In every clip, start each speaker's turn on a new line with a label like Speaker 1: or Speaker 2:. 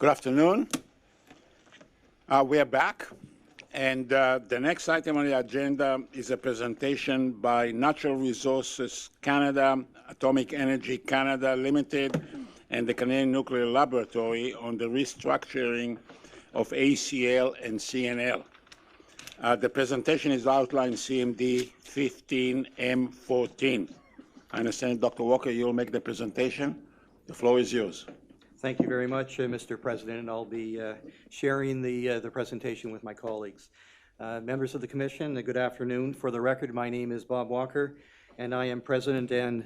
Speaker 1: Good afternoon. We are back, and the next item on the agenda is a presentation by Natural Resources Canada, Atomic Energy Canada Limited, and the Canadian Nuclear Laboratory on the restructuring of AECL and CNL. The presentation is outlined CMD 15M14. I understand, Dr. Walker, you'll make the presentation. The floor is yours.
Speaker 2: Thank you very much, Mr. President, and I'll be sharing the presentation with my colleagues. Members of the Commission, good afternoon. For the record, my name is Bob Walker, and I am President and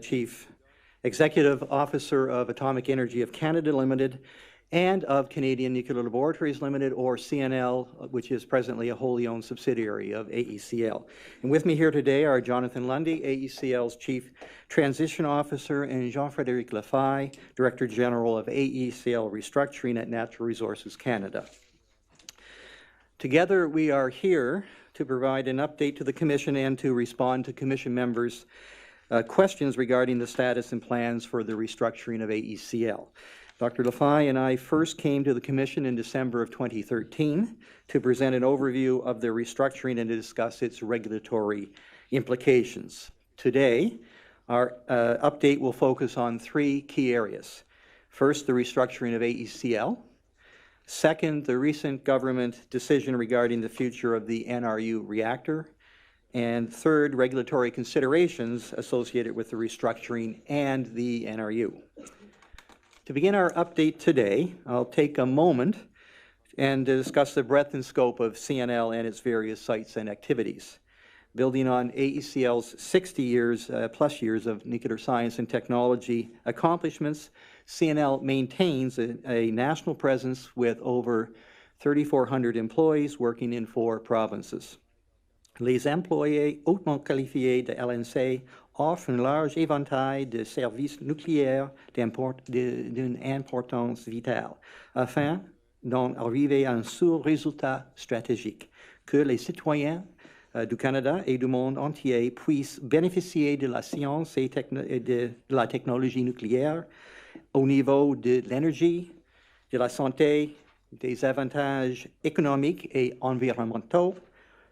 Speaker 2: Chief Executive Officer of Atomic Energy of Canada Limited and of Canadian Nuclear Laboratories Limited, or CNL, which is presently a wholly owned subsidiary of AECL. And with me here today are Jonathan Lundy, AECL's Chief Transition Officer, and Jean-Frédéric Lafay, Director General of AECL Restructuring at Natural Resources Canada. Together, we are here to provide an update to the Commission and to respond to Commission members' questions regarding the status and plans for the restructuring of AECL. Dr. Lafay and I first came to the Commission in December of 2013 to present an overview of the restructuring and to discuss its regulatory implications. Today, our update will focus on three key areas. First, the restructuring of AECL. Second, the recent government decision regarding the future of the NRU reactor. And third, regulatory considerations associated with the restructuring and the NRU. To begin our update today, I'll take a moment and discuss the breadth and scope of CNL and its various sites and activities. Building on AECL's 60 plus years of nuclear science and technology accomplishments, CNL maintains a national presence with over 3,400 employees working in 4 provinces. Les employés hautement qualifiés de LNC offre un large éventail de services nucléaires d'une importance vitale, afin d'en arriver à un résultat stratégique, que les citoyens du Canada et du monde entier puissent bénéficier de la science et de la technologie nucléaire au niveau de l'énergie, de la santé, des avantages économiques et environnementaux,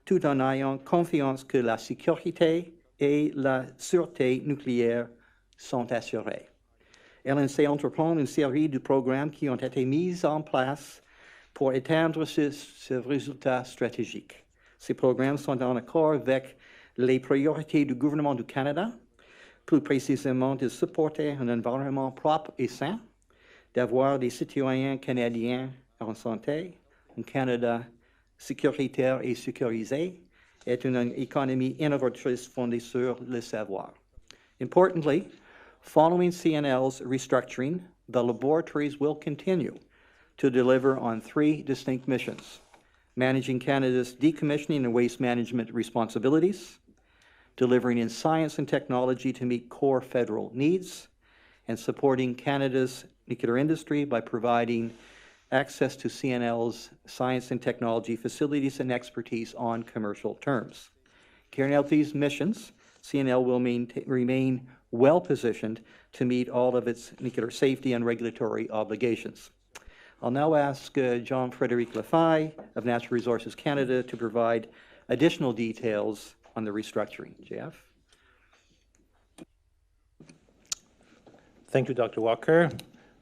Speaker 2: tout en ayant confiance que la sécurité et la sûreté nucléaire sont assurées. LNC entreprend une série de programmes qui ont été mis en place pour atteindre ce résultat stratégique. Ces programmes sont en accord avec les priorités du gouvernement du Canada, plus précisément de supporter un environnement propre et sain, d'avoir des citoyens canadiens en santé, un Canada sécuritaire et sécurisé, est une économie innovatrice fondée sur le savoir. Importantly, following CNL's restructuring, the laboratories will continue to deliver on 3 distinct missions: managing Canada's decommissioning and waste management responsibilities, delivering in science and technology to meet core federal needs, and supporting Canada's nuclear industry by providing access to CNL's science and technology facilities and expertise on commercial terms. Carrying out these missions, CNL will remain well-positioned to meet all of its nuclear safety and regulatory obligations. I'll now ask Jean-Frédéric Lafay of Natural Resources Canada to provide additional details on the restructuring. JF?
Speaker 3: Thank you, Dr. Walker.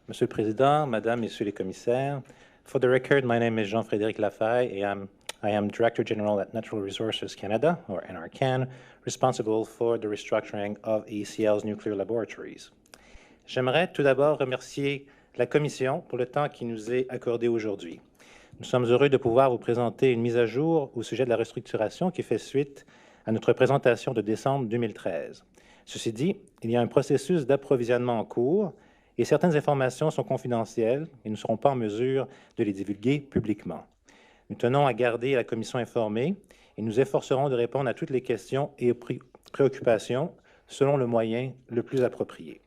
Speaker 3: Monsieur le Président, Madame, Messieurs les Commissaires, for the record, my name is Jean-Frédéric Lafay, and I am Director General at Natural Resources Canada, or NRCan, responsible for the restructuring of AECL's nuclear laboratories. J'aimerais tout d'abord remercier la Commission pour le temps qui nous est accordé aujourd'hui. Nous sommes heureux de pouvoir vous présenter une mise à jour au sujet de la restructuration qui fait suite à notre présentation de décembre 2013. Ceci dit, il y a un processus d'approvisionnement en cours et certaines informations sont confidentielles et ne seront pas en mesure de les divulguer publiquement. Nous tenons à garder la Commission informée et nous efforcerons de répondre à toutes les questions et préoccupations selon le moyen le plus approprié.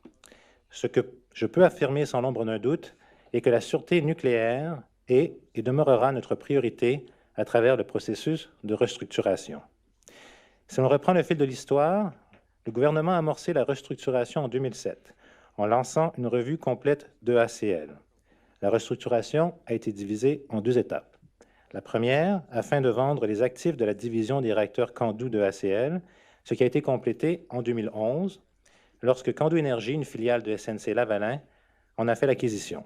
Speaker 3: Ce que je peux affirmer sans l'ombre d'un doute est que la sûreté nucléaire est et demeurera notre priorité à travers le processus de restructuration. Si l'on reprend le fil de l'histoire, le gouvernement a amorcé la restructuration en 2007 en lançant une revue complète de ACL. La restructuration a été divisée en 2 étapes. La première, afin de vendre les actifs de la division des réacteurs Candu de ACL, ce qui a été complété en 2011, lorsque Candu Énergie, une filiale de SNC-Lavalin, en a fait l'acquisition.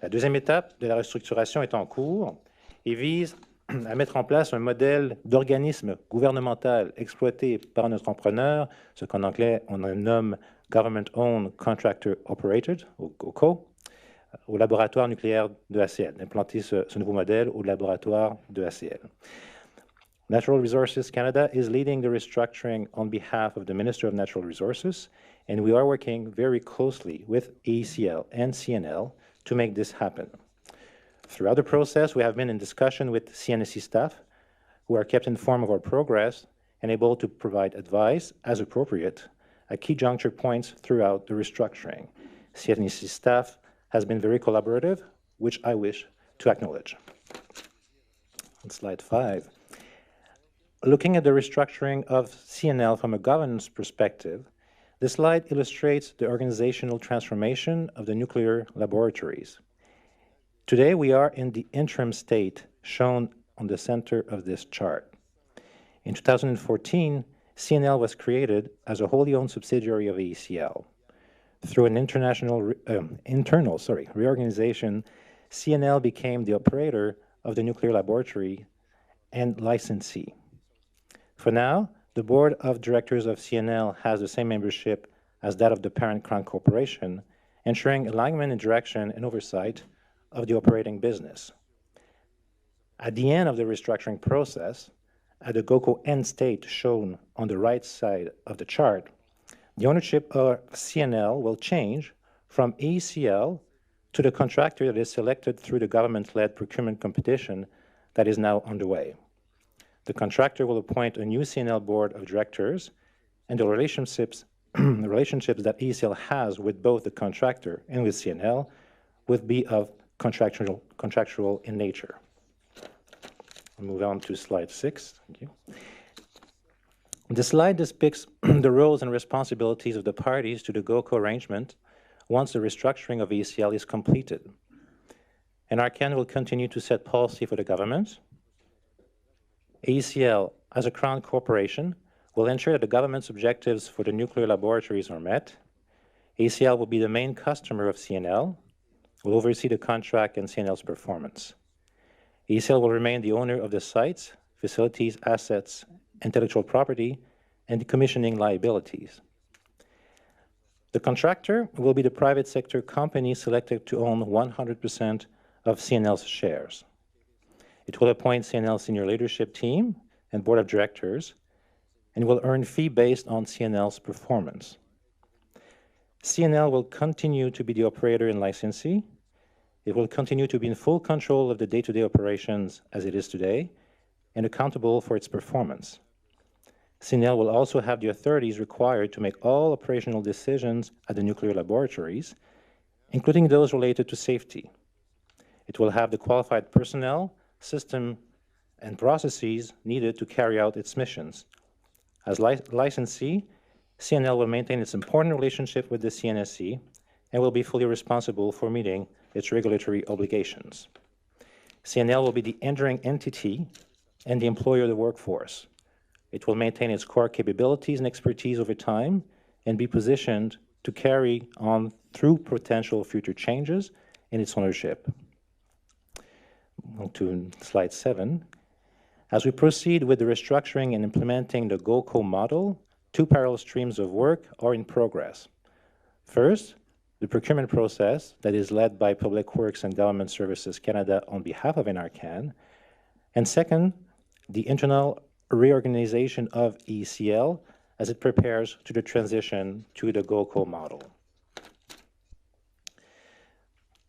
Speaker 3: La deuxième étape de la restructuration est en cours et vise à mettre en place un modèle d'organisme gouvernemental exploité par notre entrepreneur, ce qu'en anglais on nomme Government Owned Contractor Operated, ou GoCo, au laboratoire nucléaire de ACL, d'implanter ce nouveau modèle au laboratoire de ACL. Natural Resources Canada is leading the restructuring on behalf of the Minister of Natural Resources, and we are working very closely with AECL and CNL to make this happen. Throughout the process, we have been in discussion with CNSC staff, who are kept informed of our progress and able to provide advice as appropriate at key juncture points throughout the restructuring. CNSC staff has been very collaborative, which I wish to acknowledge. On slide 5. Looking at the restructuring of CNL from a governance perspective, this slide illustrates the organizational transformation of the nuclear laboratories. Today, we are in the interim state shown on the center of this chart. In 2014, CNL was created as a wholly owned subsidiary of AECL. Through an internal reorganization, CNL became the operator of the nuclear laboratory and licensee. For now, the board of directors of CNL has the same membership as that of the parent Crown Corporation, ensuring alignment in direction and oversight of the operating business. At the end of the restructuring process, at the GoCo end state shown on the right side of the chart, the ownership of CNL will change from AECL to the contractor that is selected through the government-led procurement competition that is now underway. The contractor will appoint a new CNL board of directors, and the relationships that AECL has with both the contractor and with CNL would be of contractual in nature. I'll move on to slide 6. Thank you. The slide depicts the roles and responsibilities of the parties to the GoCo arrangement once the restructuring of AECL is completed. NRCan will continue to set policy for the government. AECL, as a Crown Corporation, will ensure that the government's objectives for the nuclear laboratories are met. AECL will be the main customer of CNL, will oversee the contract and CNL's performance. AECL will remain the owner of the sites, facilities, assets, intellectual property, and decommissioning liabilities. The contractor will be the private sector company selected to own 100% of CNL's shares. It will appoint CNL's senior leadership team and board of directors, and will earn fee based on CNL's performance. CNL will continue to be the operator and licensee. It will continue to be in full control of the day-to-day operations as it is today, and accountable for its performance. CNL will also have the authorities required to make all operational decisions at the nuclear laboratories, including those related to safety. It will have the qualified personnel, system, and processes needed to carry out its missions. As licensee, CNL will maintain its important relationship with the CNSC and will be fully responsible for meeting its regulatory obligations. CNL will be the enduring entity and the employer of the workforce. It will maintain its core capabilities and expertise over time and be positioned to carry on through potential future changes in its ownership. On to slide 7. As we proceed with the restructuring and implementing the GoCo model, 2 parallel streams of work are in progress. First, the procurement process that is led by Public Works and Government Services Canada on behalf of NRCan, and second, the internal reorganization of AECL as it prepares to the transition to the GoCo model.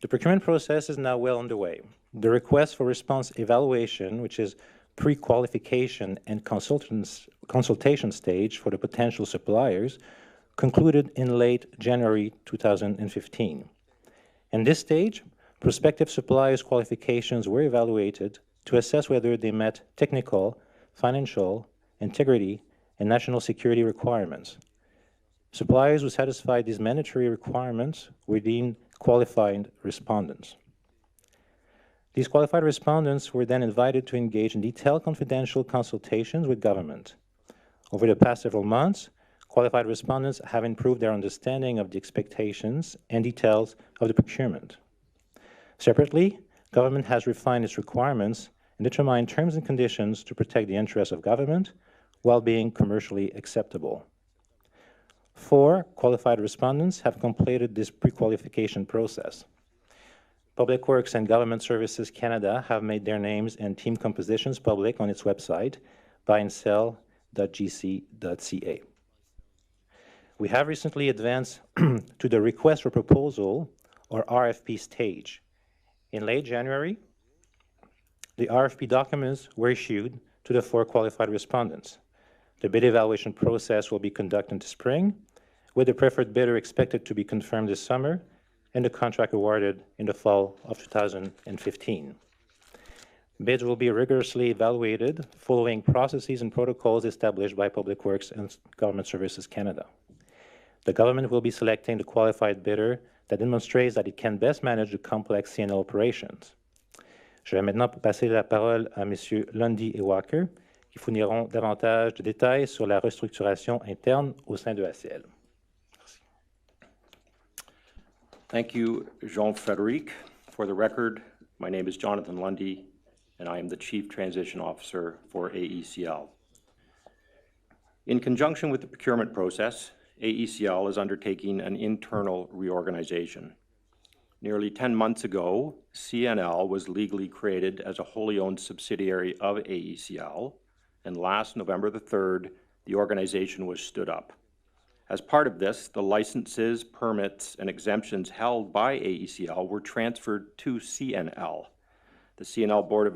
Speaker 3: The procurement process is now well underway. The request for response evaluation, which is pre-qualification and consultation stage for the potential suppliers, concluded in late January 2015. In this stage, prospective suppliers' qualifications were evaluated to assess whether they met technical, financial, integrity, and national security requirements. Suppliers who satisfied these mandatory requirements were deemed qualified respondents. These qualified respondents were then invited to engage in detailed confidential consultations with government. Over the past several months, qualified respondents have improved their understanding of the expectations and details of the procurement. Separately, government has refined its requirements and determined terms and conditions to protect the interests of government while being commercially acceptable. 4 qualified respondents have completed this pre-qualification process. Public Works and Government Services Canada have made their names and team compositions public on its website, buyandcell.gc.ca. We have recently advanced to the request for proposal, or RFP stage. In late January, the RFP documents were issued to the 4 qualified respondents. The bid evaluation process will be conducted this spring, with the preferred bidder expected to be confirmed this summer and the contract awarded in the fall of 2015. Bids will be rigorously evaluated following processes and protocols established by Public Works and Government Services Canada. The government will be selecting the qualified bidder that demonstrates that it can best manage the complex CNL operations. Je vais maintenant passer la parole à M. Lundy et Walker, qui fourniront davantage de détails sur la restructuration interne au sein de AECL.
Speaker 4: Thank you, Jean-Frédéric. For the record, my name is Jonathan Lundy, and I am the Chief Transition Officer for AECL. In conjunction with the procurement process, AECL is undertaking an internal reorganization. Nearly 10 months ago, CNL was legally created as a wholly owned subsidiary of AECL, and last November the 3rd, the organization was stood up. As part of this, the licenses, permits, and exemptions held by AECL were transferred to CNL. The CNL Board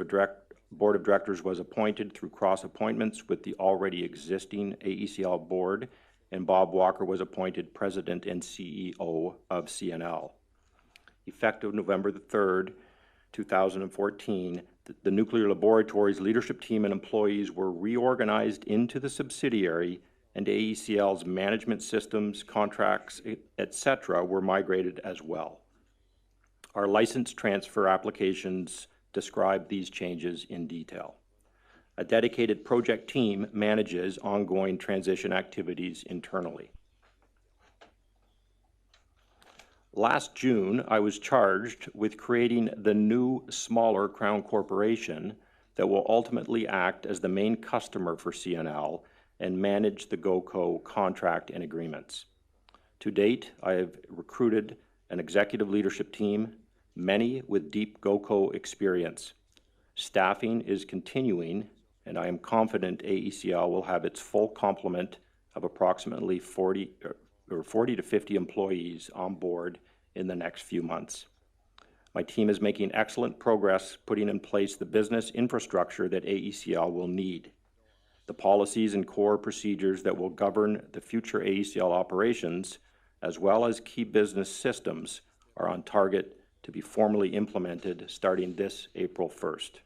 Speaker 4: of Directors was appointed through cross-appointments with the already existing AECL Board, and Bob Walker was appointed President and CEO of CNL. Effective November the 3rd, 2014, the Nuclear Laboratories leadership team and employees were reorganized into the subsidiary, and AECL's management systems, contracts, etc. were migrated as well. Our license transfer applications describe these changes in detail. A dedicated project team manages ongoing transition activities internally. Last June, I was charged with creating the new, smaller Crown Corporation that will ultimately act as the main customer for CNL and manage the GoCo contract and agreements. To date, I have recruited an executive leadership team, many with deep GoCo experience. Staffing is continuing, and I am confident AECL will have its full complement of approximately 40 to 50 employees on board in the next few months. My team is making excellent progress putting in place the business infrastructure that AECL will need. The policies and core procedures that will govern the future AECL operations, as well as key business systems, are on target to be formally implemented starting this April 1st.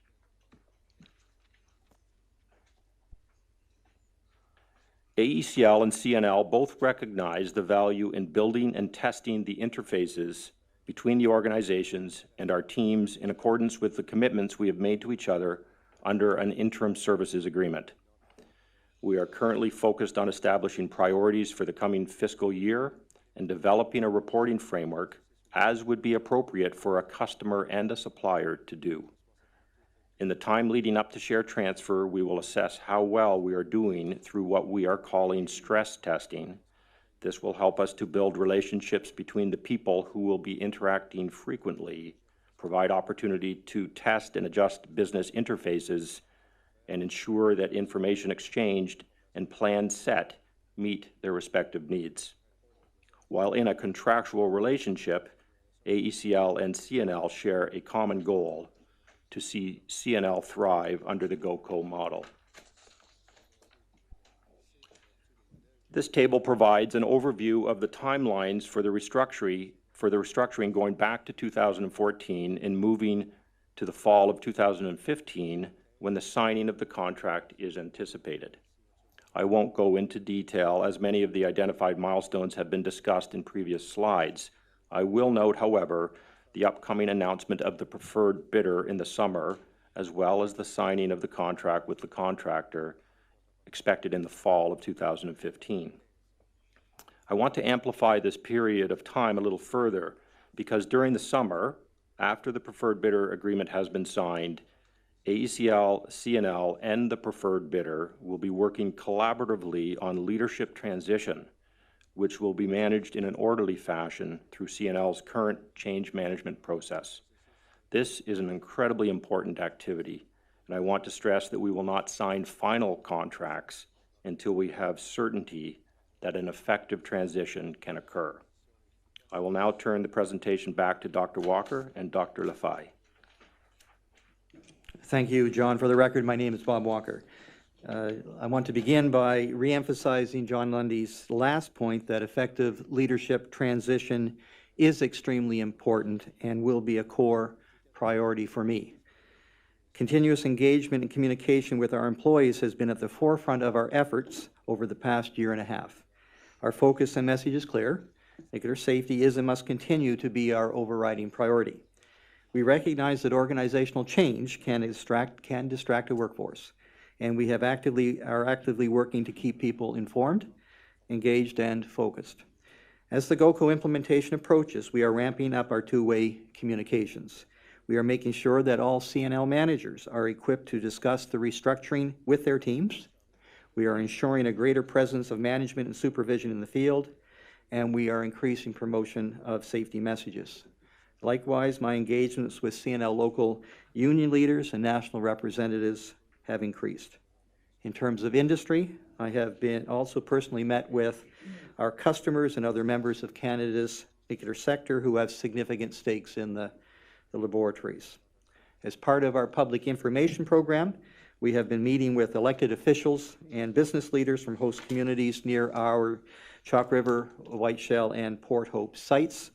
Speaker 4: AECL and CNL both recognize the value in building and testing the interfaces between the organizations and our teams in accordance with the commitments we have made to each other under an interim services agreement. We are currently focused on establishing priorities for the coming fiscal year and developing a reporting framework as would be appropriate for a customer and a supplier to do. In the time leading up to share transfer, we will assess how well we are doing through what we are calling stress testing. This will help us to build relationships between the people who will be interacting frequently, provide opportunity to test and adjust business interfaces, and ensure that information exchanged and plans set meet their respective needs. While in a contractual relationship, AECL and CNL share a common goal: to see CNL thrive under the GoCo model. This table provides an overview of the timelines for the restructuring going back to 2014 and moving to the fall of 2015 when the signing of the contract is anticipated. I won't go into detail as many of the identified milestones have been discussed in previous slides. I will note, however, the upcoming announcement of the preferred bidder in the summer, as well as the signing of the contract with the contractor expected in the fall of 2015. I want to amplify this period of time a little further because during the summer, after the preferred bidder agreement has been signed, AECL, CNL, and the preferred bidder will be working collaboratively on leadership transition, which will be managed in an orderly fashion through CNL's current change management process. This is an incredibly important activity, and I want to stress that we will not sign final contracts until we have certainty that an effective transition can occur. I will now turn the presentation back to Dr. Walker and Dr. Lafay.
Speaker 2: Thank you, John. For the record, my name is Bob Walker. I want to begin by reemphasizing John Lundy's last point that effective leadership transition is extremely important and will be a core priority for me. Continuous engagement and communication with our employees has been at the forefront of our efforts over the past year and a half. Our focus and message is clear. Nuclear safety is and must continue to be our overriding priority. We recognize that organizational change can distract a workforce, and we are actively working to keep people informed, engaged, and focused. As the GoCo implementation approaches, we are ramping up our two-way communications. We are making sure that all CNL managers are equipped to discuss the restructuring with their teams. We are ensuring a greater presence of management and supervision in the field, and we are increasing promotion of safety messages. Likewise, my engagements with CNL local union leaders and national representatives have increased. In terms of industry, I have also personally met with our customers and other members of Canada's nuclear sector who have significant stakes in the laboratories. As part of our public information program, we have been meeting with elected officials and business leaders from host communities near our Chalk River, White Shell, and Port Hope sites.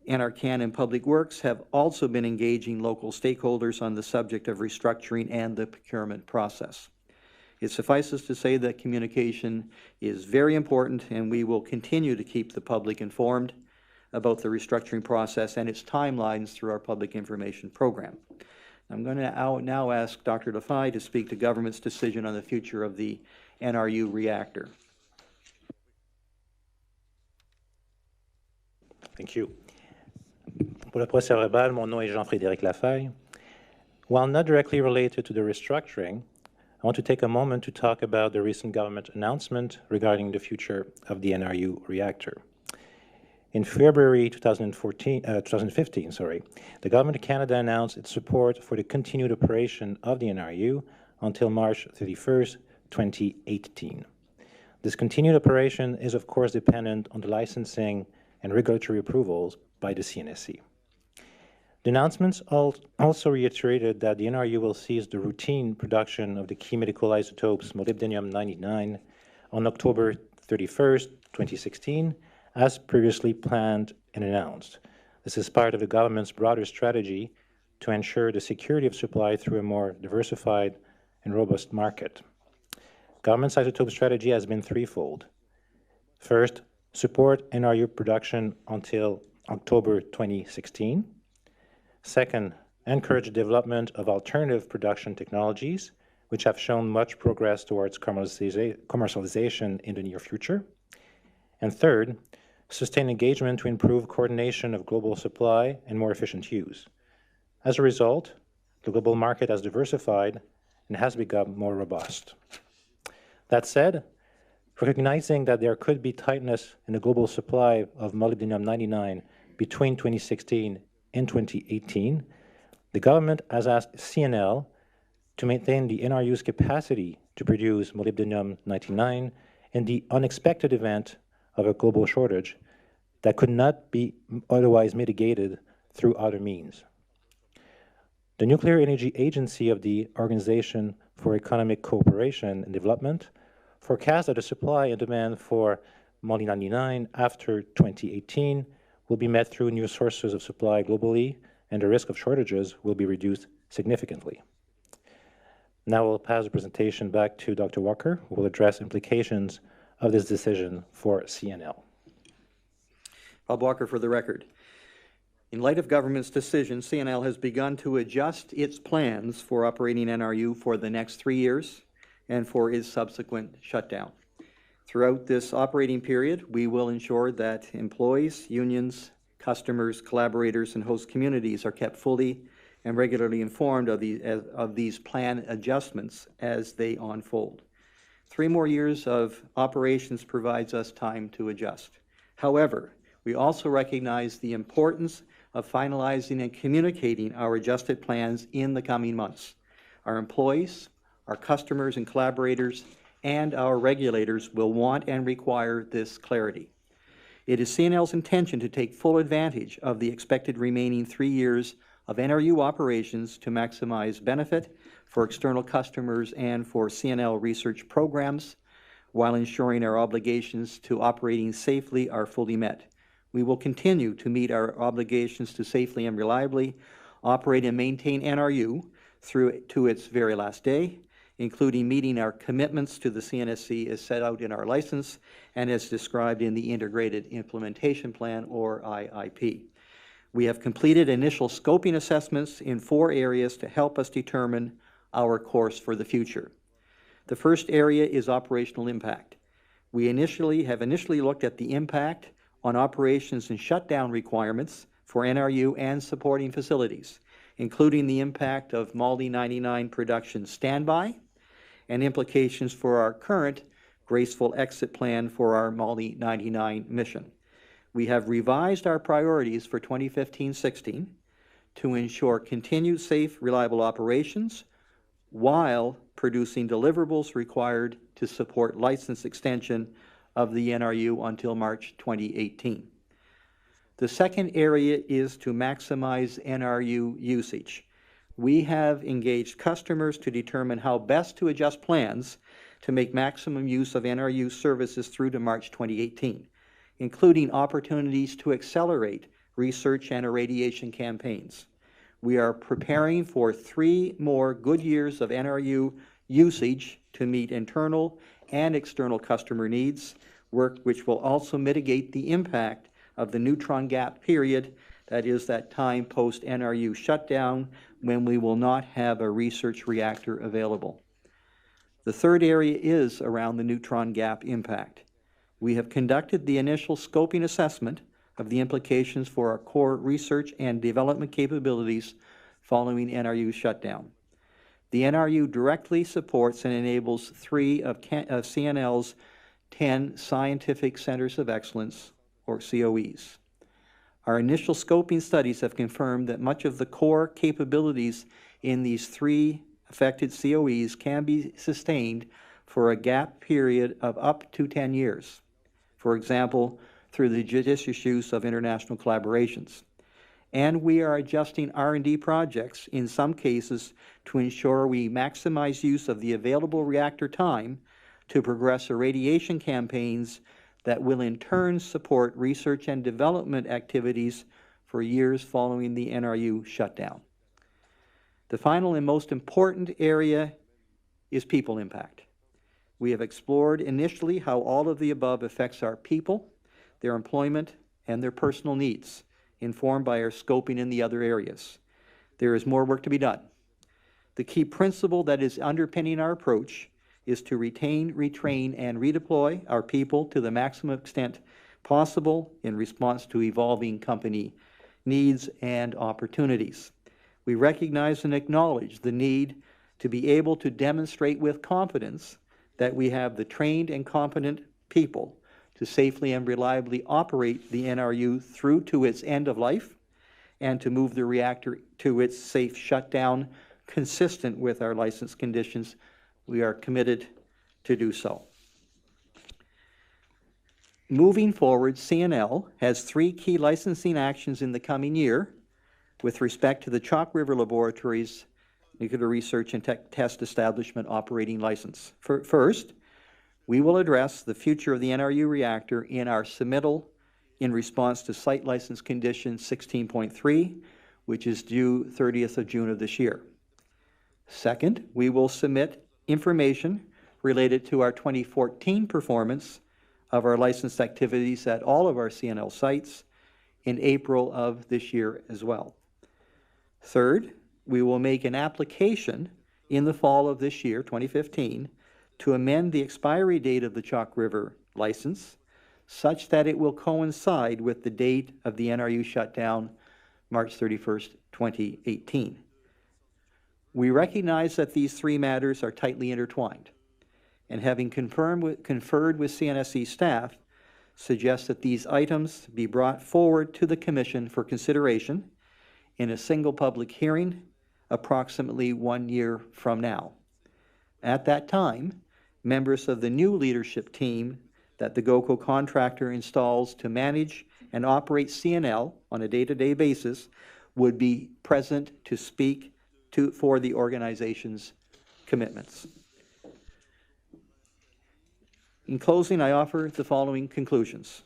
Speaker 2: NRCan and Public Works have also been engaging local stakeholders on the subject of restructuring and the procurement process. It suffices to say that communication is very important, and we will continue to keep the public informed about the restructuring process and its timelines through our public information program. I'm going to now ask Dr. Lafay to speak to government's decision on the future of the NRU reactor.
Speaker 3: Thank you. Pour le procès verbal, mon nom est Jean-Frédéric Lafaille. While not directly related to the restructuring, I want to take a moment to talk about the recent government announcement regarding the future of the NRU reactor. In February 2015, the Government of Canada announced its support for the continued operation of the NRU until March 31st, 2018. This continued operation is, of course, dependent on the licensing and regulatory approvals by the CNSC. The announcements also reiterated that the NRU will cease the routine production of the key medical isotopes molybdenum-99 on October 31st, 2016, as previously planned and announced. This is part of the government's broader strategy to ensure the security of supply through a more diversified and robust market. Government's isotope strategy has been threefold. First, support NRU production until October 2016. Second, encourage the development of alternative production technologies, which have shown much progress towards commercialization in the near future. And third, sustain engagement to improve coordination of global supply and more efficient use. As a result, the global market has diversified and has become more robust. That said, recognizing that there could be tightness in the global supply of molybdenum-99 between 2016 and 2018, the government has asked CNL to maintain the NRU's capacity to produce molybdenum-99 in the unexpected event of a global shortage that could not be otherwise mitigated through other means. The Nuclear Energy Agency of the Organization for Economic Cooperation and Development forecasts that the supply and demand for molybdenum-99 after 2018 will be met through new sources of supply globally, and the risk of shortages will be reduced significantly. Now I'll pass the presentation back to Dr. Walker, who will address implications of this decision for CNL.
Speaker 2: Bob Walker for the record. In light of government's decision, CNL has begun to adjust its plans for operating NRU for the next 3 years and for its subsequent shutdown. Throughout this operating period, we will ensure that employees, unions, customers, collaborators, and host communities are kept fully and regularly informed of these plan adjustments as they unfold. 3 more years of operations provides us time to adjust. However, we also recognize the importance of finalizing and communicating our adjusted plans in the coming months. Our employees, our customers and collaborators, and our regulators will want and require this clarity. It is CNL's intention to take full advantage of the expected remaining 3 years of NRU operations to maximize benefit for external customers and for CNL research programs, while ensuring our obligations to operating safely are fully met. We will continue to meet our obligations to safely and reliably operate and maintain NRU through to its very last day, including meeting our commitments to the CNSC as set out in our license and as described in the Integrated Implementation Plan, or IIP. We have completed initial scoping assessments in 4 areas to help us determine our course for the future. The first area is operational impact. We have initially looked at the impact on operations and shutdown requirements for NRU and supporting facilities, including the impact of MALDI 99 production standby and implications for our current graceful exit plan for our MALDI 99 mission. We have revised our priorities for 2015-16 to ensure continued safe, reliable operations while producing deliverables required to support license extension of the NRU until March 2018. The second area is to maximize NRU usage. We have engaged customers to determine how best to adjust plans to make maximum use of NRU services through to March 2018, including opportunities to accelerate research and irradiation campaigns. We are preparing for 3 more good years of NRU usage to meet internal and external customer needs, work which will also mitigate the impact of the neutron gap period, that is, that time post-NRU shutdown when we will not have a research reactor available. The third area is around the neutron gap impact. We have conducted the initial scoping assessment of the implications for our core research and development capabilities following NRU shutdown. The NRU directly supports and enables 3 of CNL's 10 Scientific Centers of Excellence, or COEs. Our initial scoping studies have confirmed that much of the core capabilities in these 3 affected COEs can be sustained for a gap period of up to 10 years. For example, through the judicious use of international collaborations. And we are adjusting R&D projects in some cases to ensure we maximize use of the available reactor time to progress irradiation campaigns that will in turn support research and development activities for years following the NRU shutdown. The final and most important area is people impact. We have explored initially how all of the above affects our people, their employment, and their personal needs, informed by our scoping in the other areas. There is more work to be done. The key principle that is underpinning our approach is to retain, retrain, and redeploy our people to the maximum extent possible in response to evolving company needs and opportunities. We recognize and acknowledge the need to be able to demonstrate with confidence that we have the trained and competent people to safely and reliably operate the NRU through to its end of life and to move the reactor to its safe shutdown consistent with our license conditions. We are committed to do so. Moving forward, CNL has 3 key licensing actions in the coming year with respect to the Chalk River Laboratories Nuclear Research and Test Establishment operating license. First, we will address the future of the NRU reactor in our submittal in response to Site License Condition 16.3, which is due 30th of June of this year. Second, we will submit information related to our 2014 performance of our licensed activities at all of our CNL sites in April of this year as well. Third, we will make an application in the fall of this year, 2015, to amend the expiry date of the Chalk River license such that it will coincide with the date of the NRU shutdown, March 31st, 2018. We recognize that these three matters are tightly intertwined, and having conferred with CNSC staff, suggest that these items be brought forward to the Commission for consideration in a single public hearing approximately 1 year from now. At that time, members of the new leadership team that the GoCo contractor installs to manage and operate CNL on a day-to-day basis would be present to speak for the organization's commitments. In closing, I offer the following conclusions.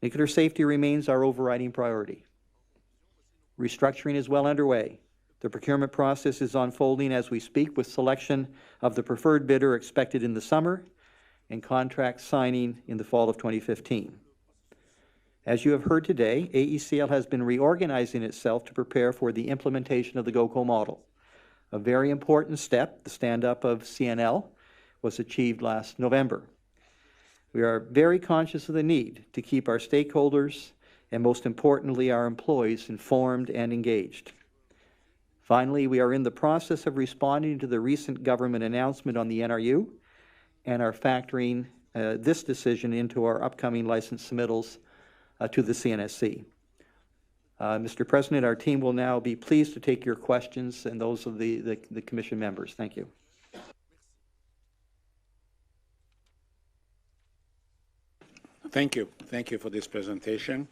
Speaker 2: Nuclear safety remains our overriding priority. Restructuring is well underway. The procurement process is unfolding as we speak, with selection of the preferred bidder expected in the summer and contract signing in the fall of 2015. As you have heard today, AECL has been reorganizing itself to prepare for the implementation of the GoCo model. A very important step, the stand-up of CNL, was achieved last November. We are very conscious of the need to keep our stakeholders and, most importantly, our employees informed and engaged. Finally, we are in the process of responding to the recent government announcement on the NRU and are factoring this decision into our upcoming license submittals to the CNSC. Mr. President, our team will now be pleased to take your questions and those of the Commission members. Thank you.
Speaker 1: Thank you. Thank you for this presentation.